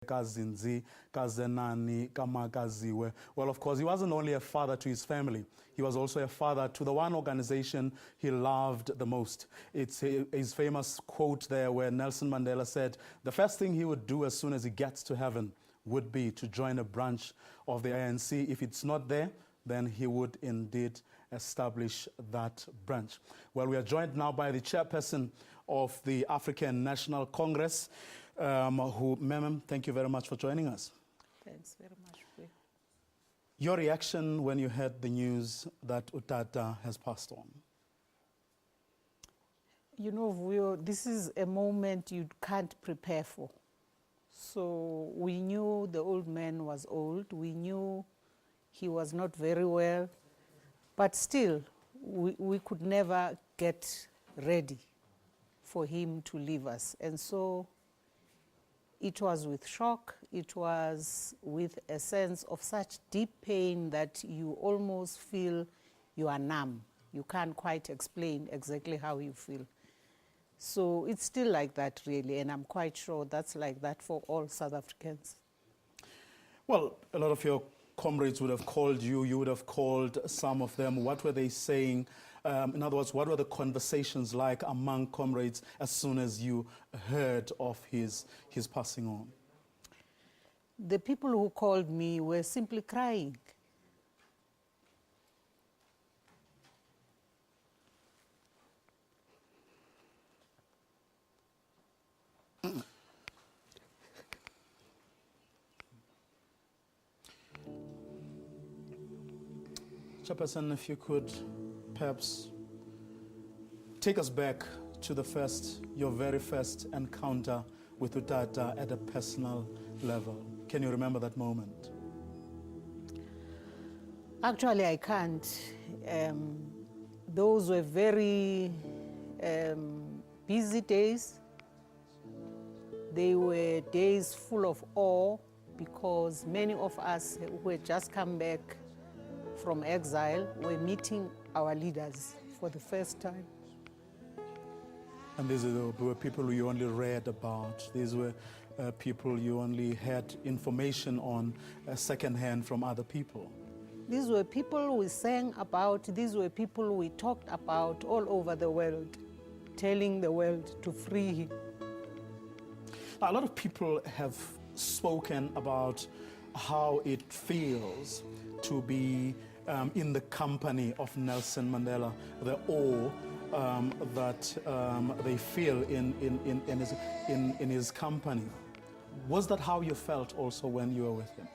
Kazinzi, Kazenani, Kamakaziwe. Well, of course, he wasn't only a father to his family, he was also a father to the one organization he loved the most. It's his famous quote there where Nelson Mandela said, the first thing he would do as soon as he gets to heaven would be to join a branch of the ANC. If it's not there, then he would indeed establish that branch. Well, we are joined now by the chairperson of the African National Congress, Mem, thank you very much for joining us. Thanks very much. Your reaction when you heard the news that Utata has passed on? You know, this is a moment you can't prepare for. So we knew the old man was old. We knew he was not very well. But still, we could never get ready for him to leave us. And so it was with shock, it was with a sense of such deep pain that you almost feel you are numb. You can't quite explain exactly how you feel. So it's still like that, really, and I'm quite sure that's like that for all South Africans. Well, a lot of your comrades would have called you, you would have called some of them. What were they saying? In other words, what were the conversations like among comrades as soon as you heard of his passing on? The people who called me were simply crying. Chairperson, if you could perhaps take us back to your very first encounter with Utata at a personal level. Can you remember that moment? Actually, I can't. Those were very busy days. They were days full of awe because many of us who had just come back from exile were meeting our leaders for the first time. And these were people you only read about. These were people you only had information on secondhand from other people. These were people we sang about. These were people we talked about all over the world, telling the world to free him. A lot of people have spoken about how it feels to be in the company of Nelson Mandela, the awe that they feel in his company. Was that how you felt also when you were with him?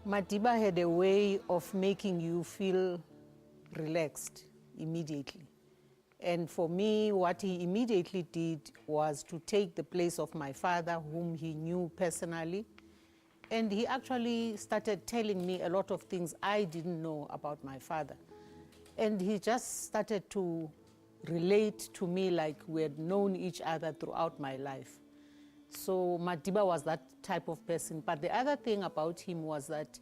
Madiba had a way of making you feel relaxed immediately. And for me, what he immediately did was to take the place of my father, whom he knew personally. And he actually started telling me a lot of things I didn't know about my father. And he just started to relate to me like we had known each other throughout my life. So Madiba was that type of person. But the other thing about him was that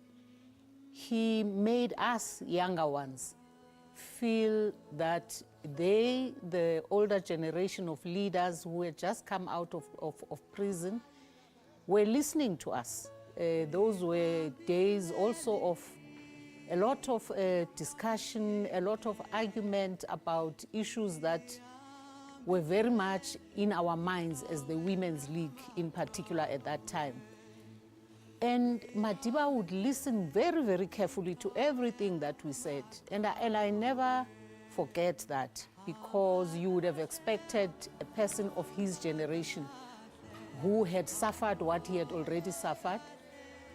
he made us younger ones feel that they, the older generation of leaders who had just come out of prison, were listening to us. Those were days also of a lot of discussion, a lot of argument about issues that were very much in our minds as the Women's League in particular at that time. And Madiba would listen very, very carefully to everything that we said. And I never forget that, because you would have expected a person of his generation who had suffered what he had already suffered,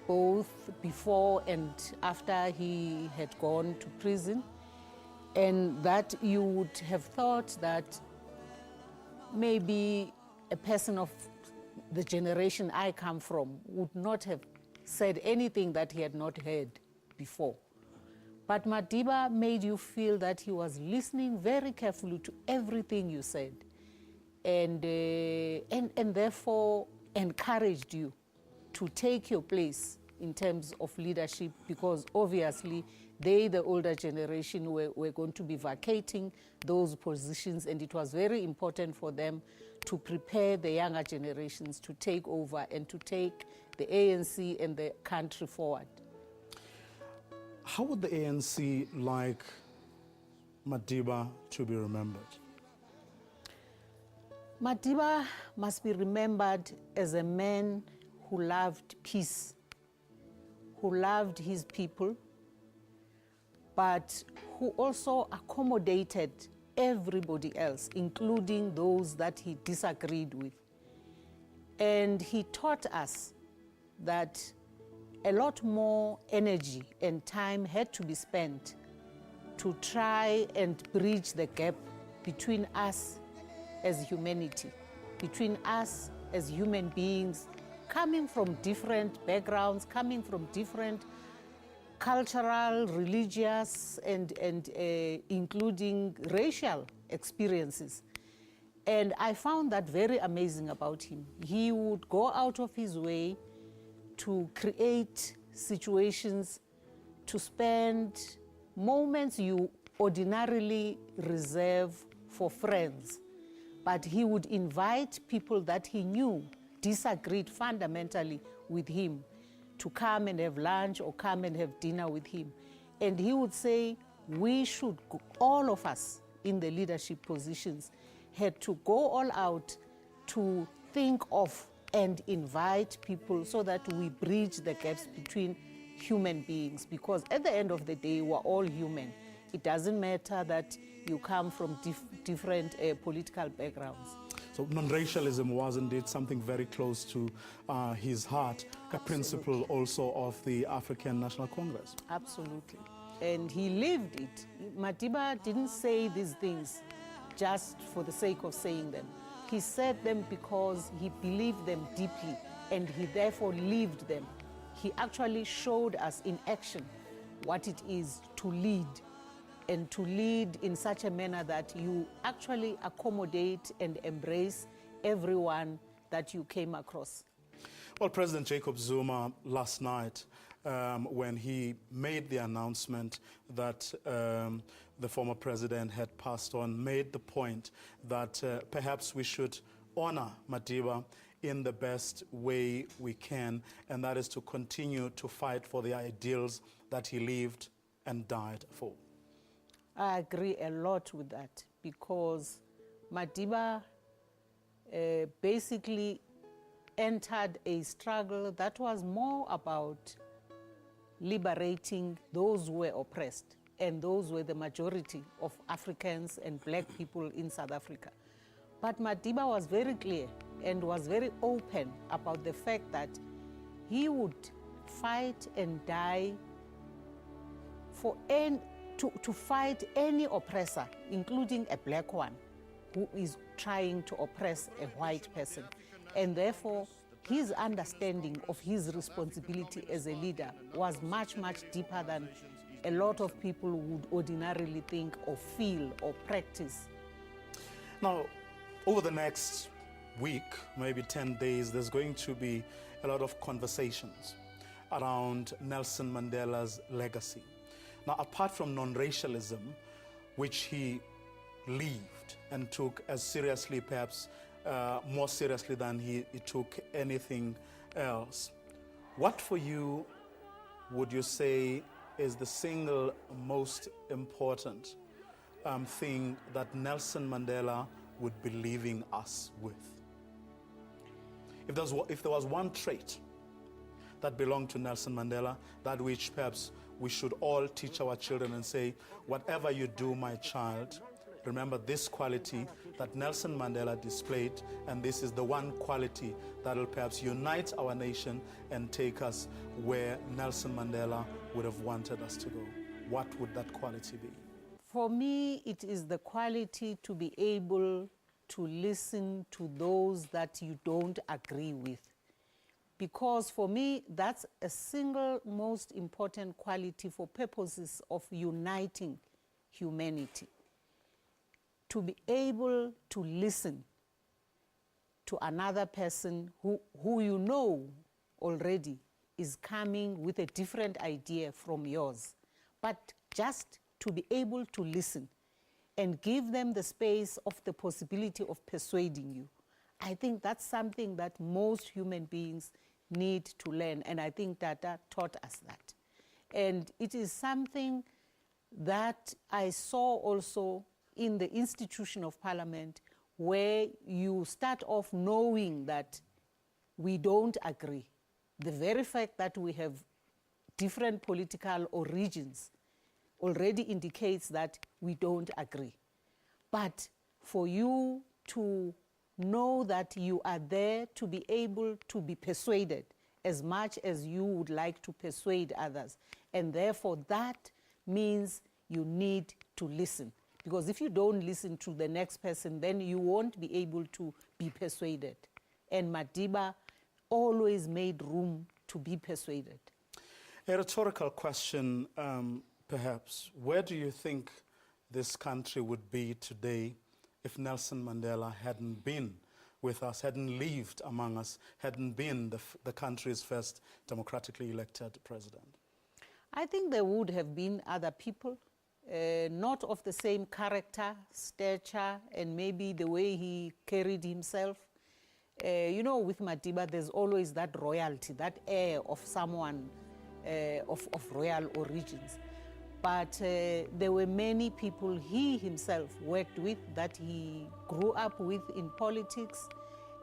both before and after he had gone to prison, and that you would have thought that maybe a person of the generation I come from would not have said anything that he had not heard before. But Madiba made you feel that he was listening very carefully to everything you said, and therefore encouraged you to take your place in terms of leadership, because obviously they, the older generation, were going to be vacating those positions, and it was very important for them to prepare the younger generations to take over and to take the ANC and the country forward. How would the ANC like Madiba to be remembered? Madiba must be remembered as a man who loved peace, who loved his people, but who also accommodated everybody else, including those that he disagreed with. And he taught us that a lot more energy and time had to be spent to try and bridge the gap between us as humanity, between us as human beings, coming from different backgrounds, coming from different cultural, religious, and including racial experiences. And I found that very amazing about him. He would go out of his way to create situations, to spend moments you ordinarily reserve for friends. But he would invite people that he knew disagreed fundamentally with him to come and have lunch or come and have dinner with him. And he would say, we should, all of us in the leadership positions, had to go all out to think of and invite people so that we bridge the gaps between human beings. Because at the end of the day, we're all human. It doesn't matter that you come from different political backgrounds. So non-racialism was indeed something very close to his heart, a principle also of the African National Congress. Absolutely. And he lived it. Madiba didn't say these things just for the sake of saying them. He said them because he believed them deeply and he therefore lived them. He actually showed us in action what it is to lead, and to lead in such a manner that you actually accommodate and embrace everyone that you came across. Well, President Jacob Zuma last night, when he made the announcement that the former president had passed on, made the point that perhaps we should honor Madiba in the best way we can, and that is to continue to fight for the ideals that he lived and died for. I agree a lot with that, because Madiba basically entered a struggle that was more about liberating those who were oppressed, and those were the majority of Africans and black people in South Africa. But Madiba was very clear and was very open about the fact that he would fight and die for to fight any oppressor, including a black one, who is trying to oppress a white person. And therefore, his understanding of his responsibility as a leader was much, much deeper than a lot of people would ordinarily think or feel or practice. Now, over the next week, maybe 10 days, there's going to be a lot of conversations around Nelson Mandela's legacy. Now, apart from non-racialism, which he lived and took as seriously, perhaps more seriously than he took anything else, what for you would you say is the single most important thing that Nelson Mandela would be leaving us with? If there was one trait that belonged to Nelson Mandela, that which perhaps we should all teach our children and say, whatever you do, my child, remember this quality that Nelson Mandela displayed, and this is the one quality that will perhaps unite our nation and take us where Nelson Mandela would have wanted us to go. What would that quality be? For me, it is the quality to be able to listen to those that you don't agree with. Because for me, that's a single most important quality for purposes of uniting humanity. To be able to listen to another person who you know already is coming with a different idea from yours. But just to be able to listen and give them the space of the possibility of persuading you. I think that's something that most human beings need to learn, and I think Tata taught us that. And it is something that I saw also in the institution of parliament, where you start off knowing that we don't agree. The very fact that we have different political origins already indicates that we don't agree. But for you to know that you are there to be able to be persuaded as much as you would like to persuade others, and therefore that means you need to listen. Because if you don't listen to the next person, then you won't be able to be persuaded. And Madiba always made room to be persuaded. A rhetorical question, perhaps. Where do you think this country would be today if Nelson Mandela hadn't been with us, hadn't lived among us, hadn't been the country's first democratically elected president? I think there would have been other people, not of the same character, stature, and maybe the way he carried himself. You know, with Madiba, there's always that royalty, that air of someone of royal origins. But there were many people he himself worked with, that he grew up with in politics,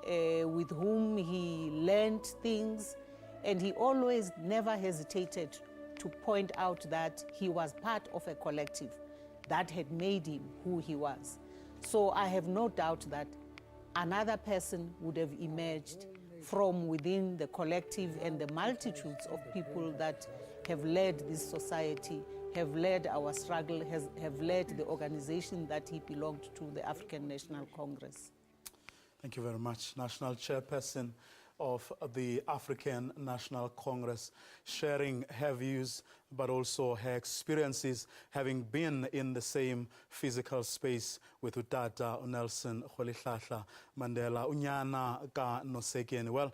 with whom he learned things, and he always never hesitated to point out that he was part of a collective that had made him who he was. So I have no doubt that another person would have emerged from within the collective and the multitudes of people that have led this society, have led our struggle, have led the organization that he belonged to, the African National Congress. Thank you very much. National Chairperson of the African National Congress, sharing her views, but also her experiences, having been in the same physical space with Utata Nelson Mandela, Unyana ka Nosekeni. Well,